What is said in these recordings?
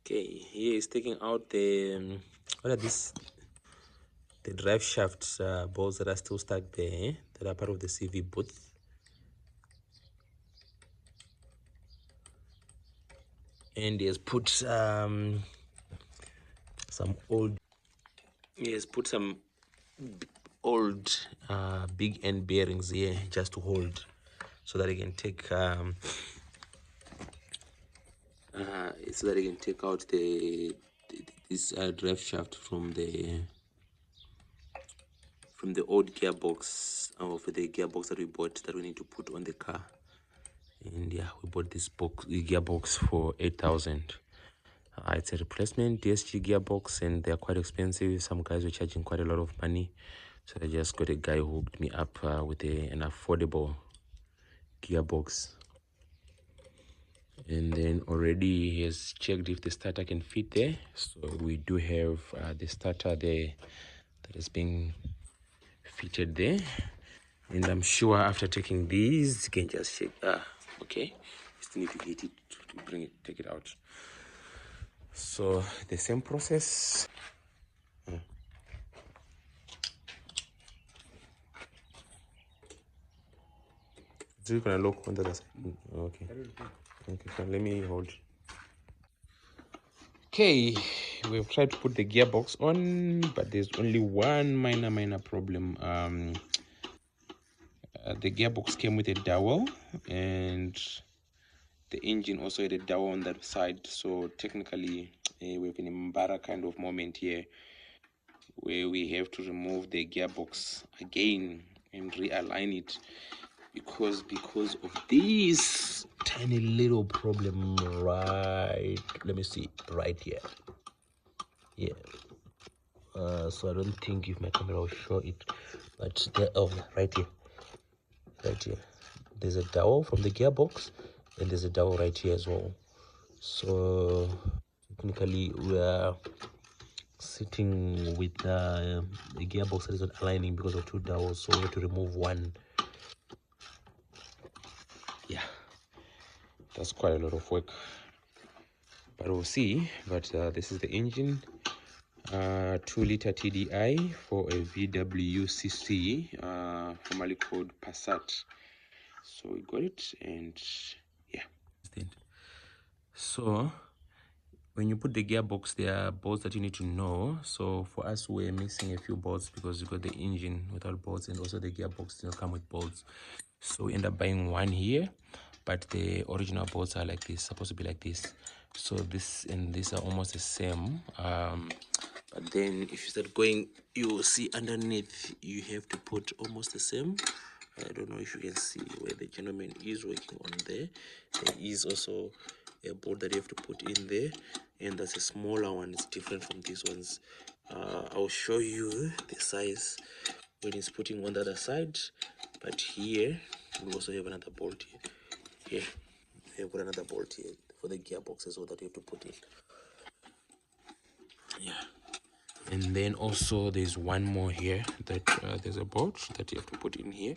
Okay, here is taking out the what are these? The drive shaft bolts that are still stuck there, that are part of the CV booth. And he has put some old. He has put some old big end bearings here just to hold, so that he can take so that he can take out this drive shaft from the old gearbox, or for the gearbox that we bought that we need to put on the car. And yeah, we bought this gearbox for 8,000. It's a replacement DSG gearbox, and they're quite expensive. Some guys were charging quite a lot of money, so I just got a guy who hooked me up with an affordable gearbox. And then already he has checked if the starter can fit there. So we do have the starter there that is being fitted there. And I'm sure after taking these, you can just check. Okay, you still need to get it to bring it, take it out. So the same process. So you can look on the other side. Okay. Okay, fine. Let me hold. Okay, we've tried to put the gearbox on, but there's only one minor problem. The gearbox came with a dowel, and the engine also had a dowel on that side. So technically, we have an Mbara kind of moment here, where we have to remove the gearbox again and realign it, because of this tiny little problem right, let me see, right here. Yeah, so I don't think if my camera will show it, but there, oh, right here, there's a dowel from the gearbox, and there's a dowel right here as well. So technically we are sitting with the gearbox that is not aligning because of two dowels, so we have to remove one. Yeah, that's quite a lot of work, but we'll see. But this is the engine, 2-liter TDI for a VWCC, formerly called Passat. So we got it, and yeah. So when you put the gearbox, there are bolts that you need to know. So for us, we're missing a few bolts because you got the engine without bolts, and also the gearbox doesn't come with bolts. So we end up buying one here, but the original bolts are like this, supposed to be like this. So this and this are almost the same. But then if you start going, you will see underneath you have to put almost the same. I don't know if you can see where the gentleman is working on there. There is also a bolt that you have to put in there, and that's a smaller one. It's different from these ones. I'll show you the size when it's putting on the other side. But here we also have another bolt here. We have got another bolt here for the gearbox as well that you have to put in. Yeah. And then also there's one more here that there's a bolt that you have to put in here.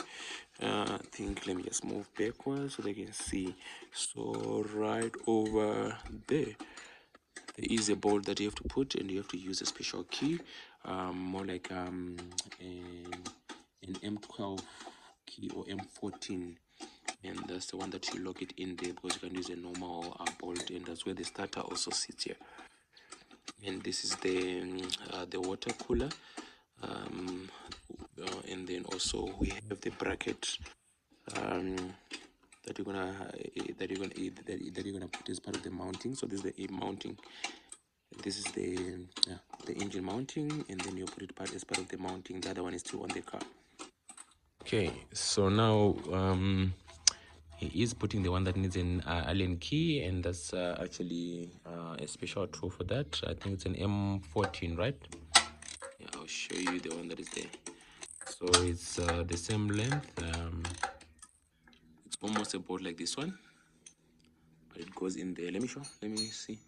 I think, let me just move backwards so they can see. So right over there is a bolt that you have to put, and you have to use a special key, more like an M12 key or M14, and that's the one that you lock it in there, because you can use a normal bolt, and that's where the starter also sits here. And this is the water cooler, and then also we have the bracket that you're gonna put as part of the mounting. So this is the mounting. This is the engine mounting, and then you put it as part of the mounting. The other one is still on the car. Okay, so now he is putting the one that needs an Allen key, and that's actually a special tool for that. I think it's an M14, right? Yeah, I'll show you the one that is there. So it's the same length. It's almost about like this one, but it goes in there. Let me see.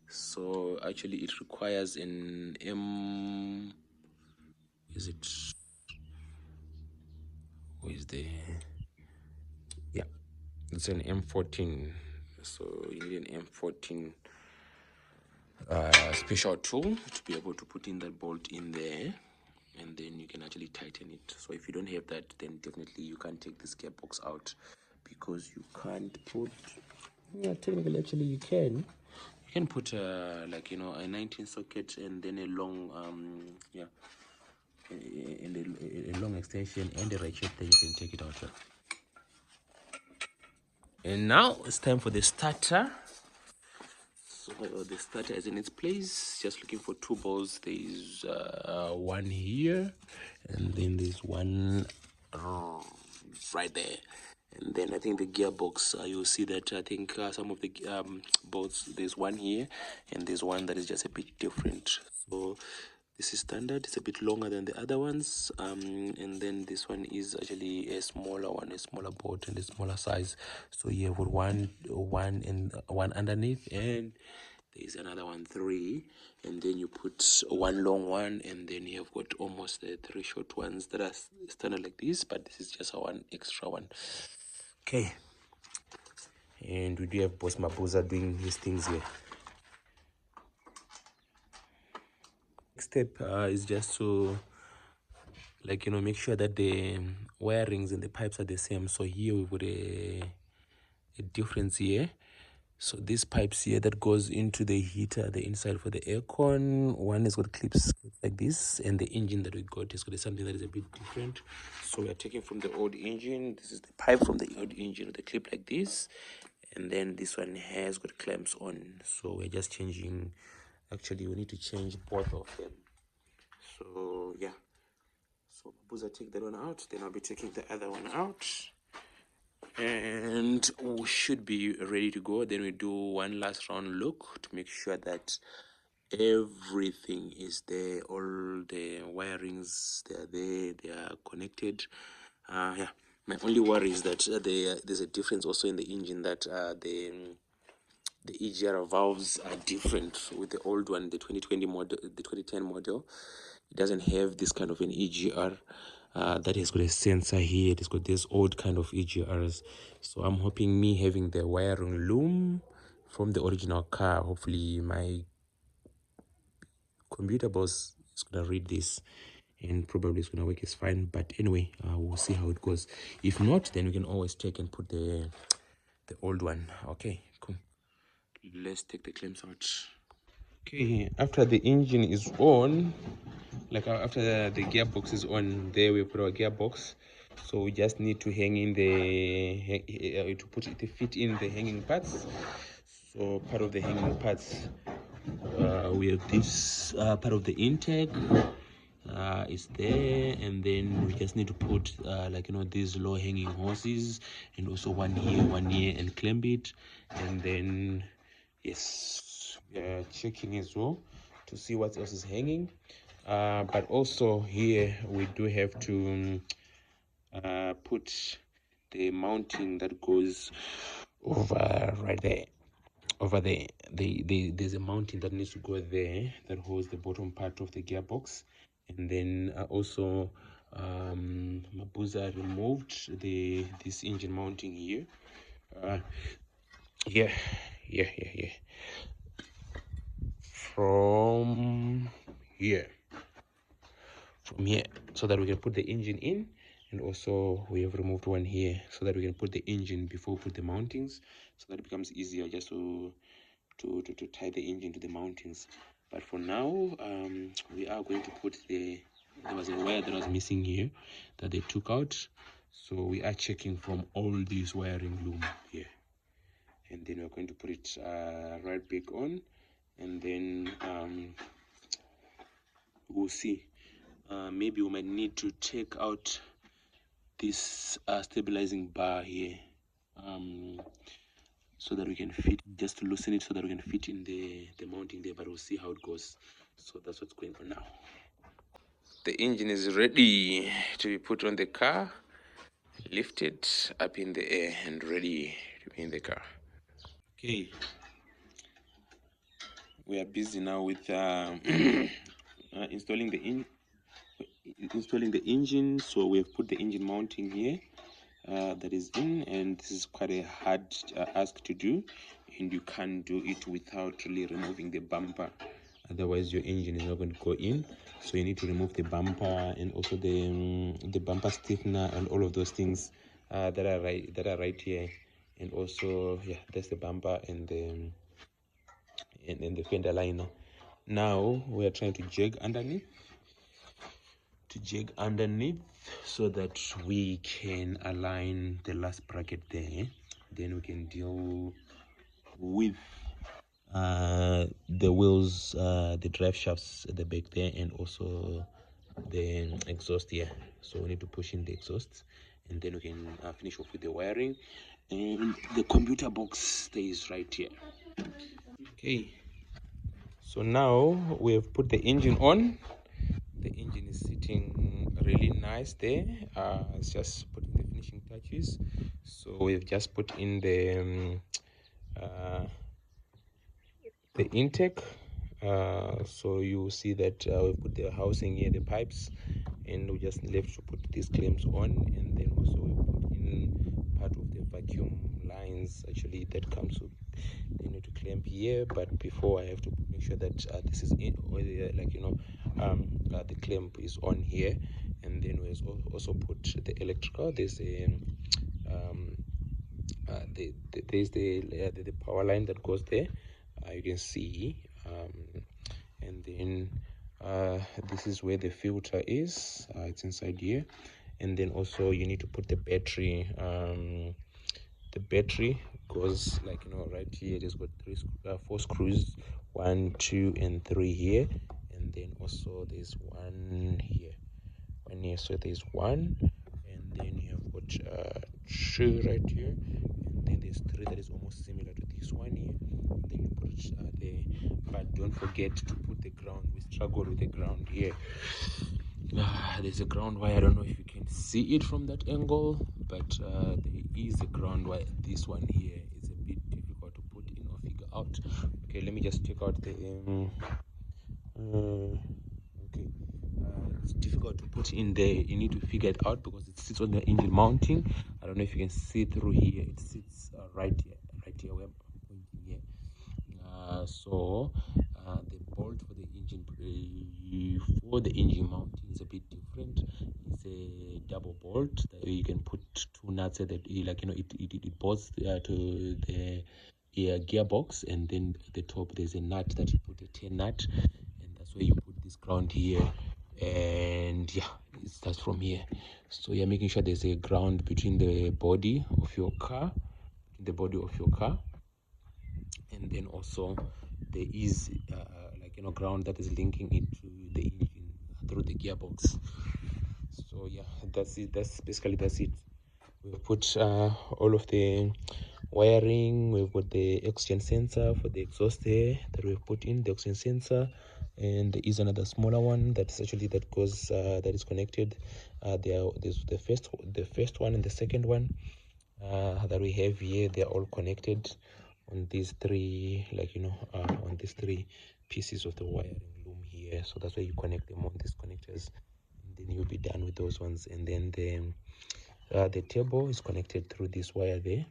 So actually it requires an M, is it, where is the, yeah, it's an M14. So you need an M14 special tool to be able to put in that bolt in there, and then you can actually tighten it. So if you don't have that, then definitely you can't take this gearbox out, because you can't put, yeah, technically actually you can put like, you know, a 19 socket and then a long and a long extension and a ratchet, then you can take it out. And now it's time for the starter. So the starter is in its place. Just looking for two balls. There's one here, and then there's one right there. And then I think the gearbox, you'll see that I think some of the bolts, there's one here, and there's one that is just a bit different. So this is standard. It's a bit longer than the other ones, and then this one is actually a smaller one, a smaller bolt and a smaller size. So you have one and one underneath, and there's another one, three, and then you put one long one, and then you have got almost the three short ones that are standard like this, but this is just a one extra one. Okay, and we do have Boss Mabuza doing his things here. Next step is just to, like, you know, make sure that the wirings and the pipes are the same. So here we've got a difference here. So these pipes here that goes into the heater, the inside for the aircon, one has got clips like this, and the engine that we got has got something that is a bit different. So we are taking from the old engine. This is the pipe from the old engine with a clip like this, and then this one has got clamps on. So we're just changing. Actually, we need to change both of them. So yeah. So Mabuza, take that one out. Then I'll be taking the other one out, and we should be ready to go. Then we do one last round look to make sure that everything is there, all the wirings, they are there, they are connected. Yeah, my only worry is that there's a difference also in the engine, that the EGR valves are different with the old one, the 2020 model, the 2010 model. It doesn't have this kind of an EGR that has got a sensor here. It's got this old kind of EGRs. So I'm hoping, me having the wiring loom from the original car, hopefully my computer boss is gonna read this and probably it's gonna work. It's fine, but anyway, we'll see how it goes. If not, then we can always take and put the old one. Okay, cool. Let's take the clamps out. Okay, after the engine is on, like after the gearbox is on, there we put our gearbox. So we just need to hang in the to put it to fit in the hanging parts. So part of the hanging parts, we have this part of the intake is there, and then we just need to put like, you know, these low hanging hoses, and also one here, and clamp it. And then yes, we are checking as well to see what else is hanging, but also here we do have to put the mounting that goes over right there. Over there, there's a mounting that needs to go there that holds the bottom part of the gearbox. And then also Mabuza removed this engine mounting here. Yeah, from here, so that we can put the engine in. And also we have removed one here so that we can put the engine before we put the mountings, so that it becomes easier just to tie the engine to the mountings. But for now, we are going to put there was a wire that was missing here that they took out, so we are checking from all these wiring loom here, and then we're going to put it right back on. And then we'll see, maybe we might need to take out this stabilizing bar here, so that we can fit, just to loosen it so that we can fit in the mounting there. But we'll see how it goes. So that's what's going on now. The engine is ready to be put on the car, lifted up in the air, and ready to be in the car. Okay, we are busy now with installing the engine. So we have put the engine mounting here that is in, and this is quite a hard ask to do. and you can't do it without really removing the bumper, otherwise your engine is not going to go in. So you need to remove the bumper and also the bumper stiffener and all of those things that are right here. And also, yeah, that's the bumper and the fender liner. Now we are trying to jig underneath so that we can align the last bracket there. Then we can deal with the wheels, the drive shafts at the back there, and also the exhaust here. So we need to push in the exhaust, and then we can finish off with the wiring, and the computer box stays right here. Okay, so now we have put the engine on. The engine is sitting really nice there. It's just putting the finishing touches. So we've just put in the intake. So you see that we put the housing here, the pipes, and we just left to put these clamps on, and then also we put in part of the vacuum lines actually that comes with. They need to clamp here, but before I have to make sure that this is in, or the clamp is on here, and then we also put the electrical. There's the power line that goes there. You can see, and then this is where the filter is. It's inside here, and then also you need to put the battery. The battery goes right here. It has got four screws, 1, 2, and 3 here, and then also there's one here. So there's one, and then you have got 2 right here, and then there's 3 that is almost similar to this one here. Then you put it there, but don't forget to put the ground. We struggled with the ground here. There's a ground wire. I don't know if you can see it from that angle, but there is a ground wire. This one here is a bit difficult to put in or figure out. Okay, let me just check out the okay, it's difficult to put in there. You need to figure it out because it sits on the engine mounting. I don't know if you can see through here. It sits right here where I'm pointing here. So the bolt for the engine mounting is a bit different. It's a double bolt that you can put 2 nuts at it bolts to the gearbox, and then at the top there's a nut that you put a 10 nut, and that's where you put this ground here, and yeah, it starts from here. So you're making sure there's a ground between the body of your car, and then also there is ground that is linking it to the engine through the gearbox. So yeah, that's it. That's it. We've put all of the wiring. We've got the oxygen sensor for the exhaust there that we've put in, the oxygen sensor, and there is another smaller one that's actually that is connected. There's the first one and the second one that we have here. They're all connected on these 3 on these 3 pieces of the wiring loom here. So that's why you connect them on these connectors, and then you'll be done with those ones. And then the turbo is connected through this wire there.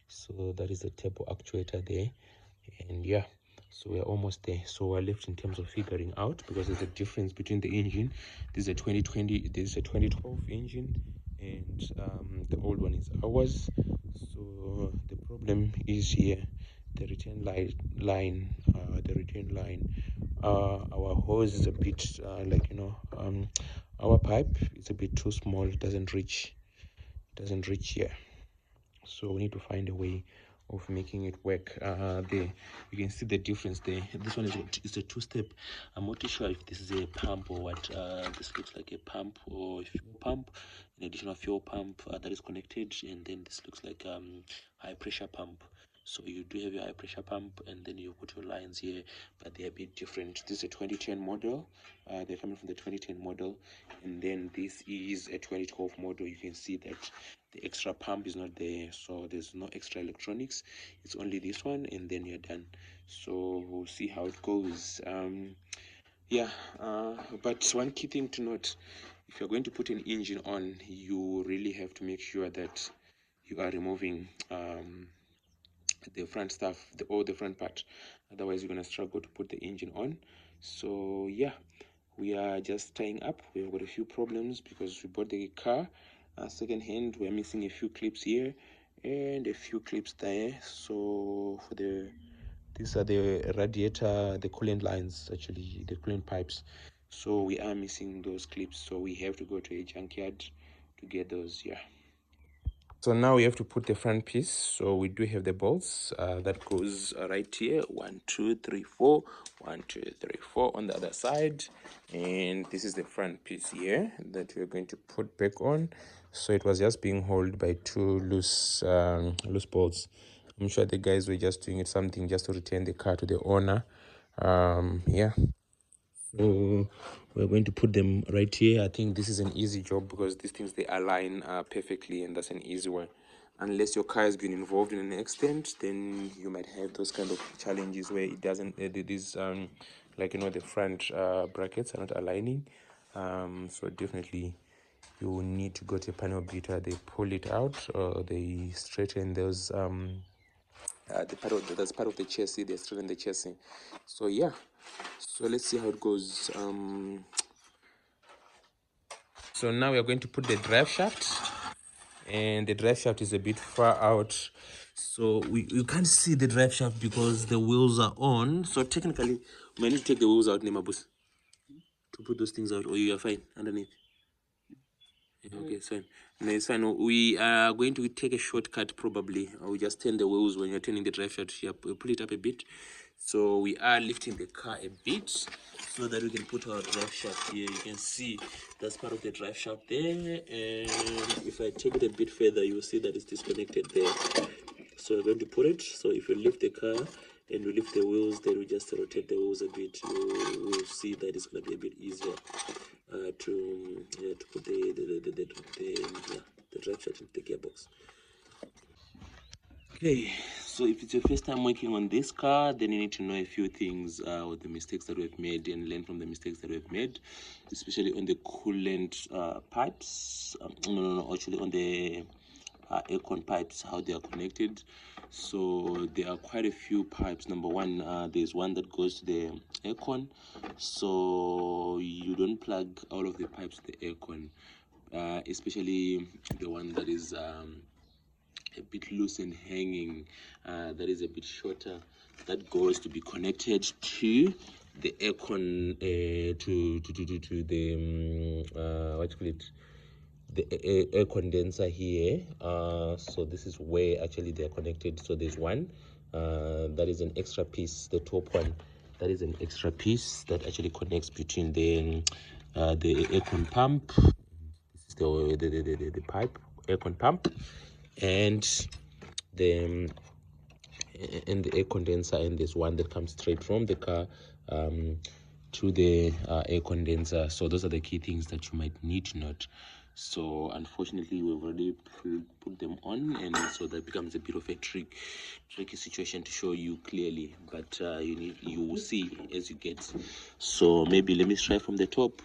So that is the turbo actuator there, and yeah, so we're almost there. So we're left in terms of figuring out, because there's a difference between the engine. This is a 2020, this is a 2012 engine, and the old one is ours. So the problem is here, the return line. Our hose is a bit our pipe is a bit too small. It doesn't reach here. So we need to find a way of making it work. There you can see the difference there. This one is a 2-step. I'm not too sure if this is a pump or what. This looks like a pump or a fuel pump, an additional fuel pump that is connected, and then this looks like high pressure pump. So you do have your high pressure pump, and then you put your lines here, but they're a bit different. This is a 2010 model. They're coming from the 2010 model, and then this is a 2012 model. You can see that the extra pump is not there, so there's no extra electronics. It's only this one, and then you're done. So we'll see how it goes. But one key thing to note: if you're going to put an engine on, you really have to make sure that you are removing the front stuff, the front part. Otherwise you're gonna struggle to put the engine on. So yeah, we are just tying up. We've got a few problems because we bought the car second hand. We're missing a few clips here and a few clips there. So for these are the radiator, the coolant lines, actually the coolant pipes. So we are missing those clips, so we have to go to a junkyard to get those. Yeah, so now we have to put the front piece. So we do have the bolts that goes right here, 1 2 3 4, 1 2 3 4 on the other side, and this is the front piece here that we're going to put back on. So it was just being held by two loose bolts. I'm sure the guys were just doing it something just to return the car to the owner. Yeah, so we're going to put them right here. I think this is an easy job because these things, they align perfectly, and that's an easy one. Unless your car has been involved in an accident, then you might have those kind of challenges where it doesn't these like, you know, the front brackets are not aligning. So definitely you will need to go to a panel beater. They pull it out, or they straighten those that's part of the chassis. They're straighten the chassis. So yeah, so let's see how it goes. So now we are going to put the drive shaft, and the drive shaft is a bit far out, so you can't see the drive shaft because the wheels are on. So technically we might need to take the wheels out, Nemabus, to put those things out, or you are fine underneath. Okay, it's fine. No, it's fine. We are going to take a shortcut probably. I will just turn the wheels when you're turning the drive shaft here. Pull it up a bit. So we are lifting the car a bit so that we can put our drive shaft here. You can see that's part of the drive shaft there. And if I take it a bit further, you'll see that it's disconnected there. So we're going to put it. So if you lift the car and we lift the wheels, then we just rotate the wheels a bit. You will see that it's going to be a bit easier to put the drive shaft into the gearbox. Okay, so if it's your first time working on this car, then you need to know a few things with the mistakes that we've made and learn from the mistakes that we've made, especially on the coolant pipes. No, actually on the aircon pipes, how they are connected. So there are quite a few pipes. Number one, there's one that goes to the aircon, so you don't plug all of the pipes to the aircon, especially the one that is a bit loose and hanging, that is a bit shorter, that goes to be connected to the aircon, to the what do you call it, the air condenser here. So this is where actually they are connected. So there's one that is an extra piece, the top one, that is an extra piece that actually connects between the aircon pump. This is the pipe, aircon pump, and the air condenser, and there's one that comes straight from the car to the air condenser. So those are the key things that you might need to note. So unfortunately we've already put them on, and so that becomes a bit of a tricky situation to show you clearly, but you will see as you get. So maybe let me try from the top.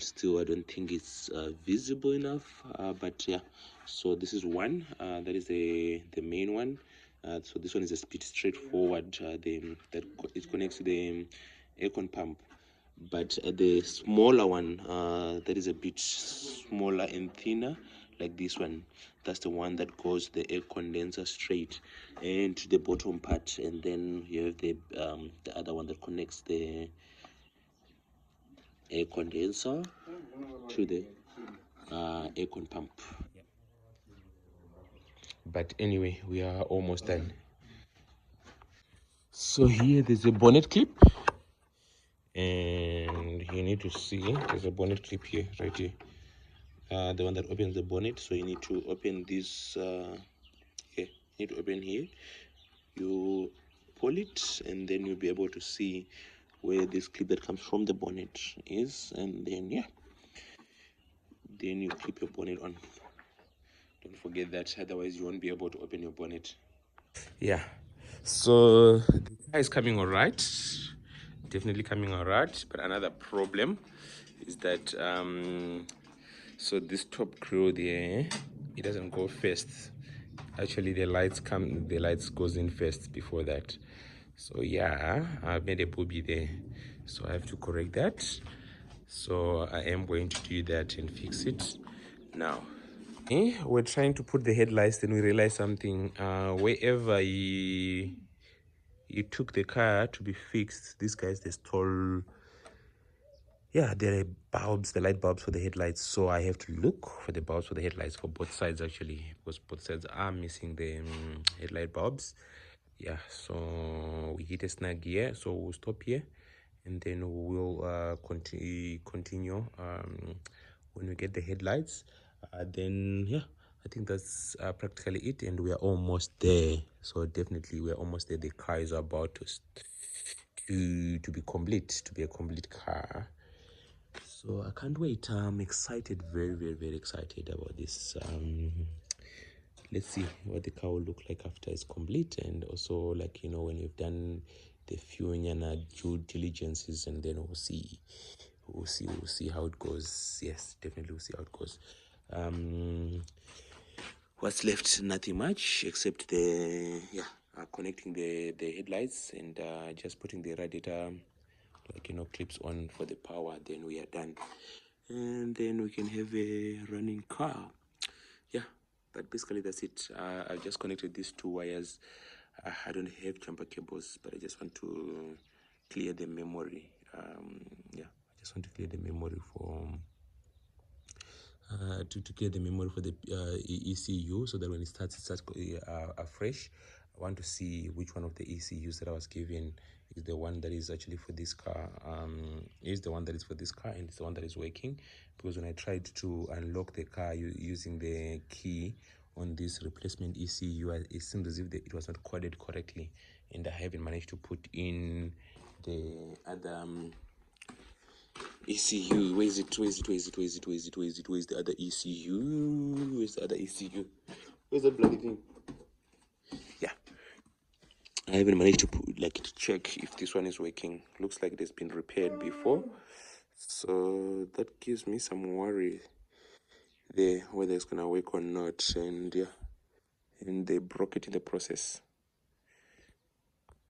Still I don't think it's visible enough, but yeah, so this is one, that is the main one. So this one is a bit straightforward, that it connects to the aircon pump. But the smaller one, that is a bit smaller and thinner, like this one, that's the one that goes the air condenser straight and to the bottom part, and then you have the other one that connects the air condenser to the aircon pump. But anyway, we are almost done. So here there's a bonnet clip, and you need to see there's a bonnet clip here, right here, the one that opens the bonnet. So you need to open this here. You need to open here, you pull it, and then you'll be able to see where this clip that comes from the bonnet is, and then yeah, then you clip your bonnet on. Don't forget that, otherwise you won't be able to open your bonnet. Yeah, so the car is coming all right, definitely coming all right. But another problem is that so this top grill there, it doesn't go first, Actually, the lights goes in first before that. So yeah, I've made a booby there, so I have to correct that. So I am going to do that and fix it now. We're trying to put the headlights, then we realize something. Wherever you took the car to be fixed, these guys, they stole, yeah, there are bulbs, the light bulbs for the headlights. So I have to look for the bulbs for the headlights for both sides, actually, because both sides are missing the headlight bulbs. Yeah, so we hit a snag here, so we'll stop here, and then we'll continue when we get the headlights. Then yeah, I think that's practically it, and we are almost there. So definitely we're almost there. The car is about to be complete, to be a complete car. So I can't wait. I'm excited, very, very, very excited about this. Let's see what the car will look like after it's complete, and also, like, when we've done the few due diligences, and then we'll see how it goes. Yes, definitely we'll see how it goes. What's left? Nothing much except connecting the headlights, and just putting the radiator, clips on for the power. Then we are done, and then we can have a running car. Yeah, but basically that's it. I just connected these two wires. I don't have jumper cables, but I just want to clear the memory. I just want to clear the memory for to clear the memory for the ECU, so that when it starts afresh. I want to see which one of the ECUs that I was given is the one that is actually for this car. Is the one that is for this car, and it's the one that is working. Because when I tried to unlock the car using the key on this replacement ECU, it seemed as if it was not coded correctly, and I haven't managed to put in the other ECU. Where is it? Where is it? Where is it? Where is it? Where is it? Where is it? Where's the other ECU? Where's the other ECU? Where's that bloody thing? Yeah, I haven't managed to to check if this one is working. Looks like it has been repaired before, so that gives me some worry there whether it's gonna work or not. And yeah, and they broke it in the process.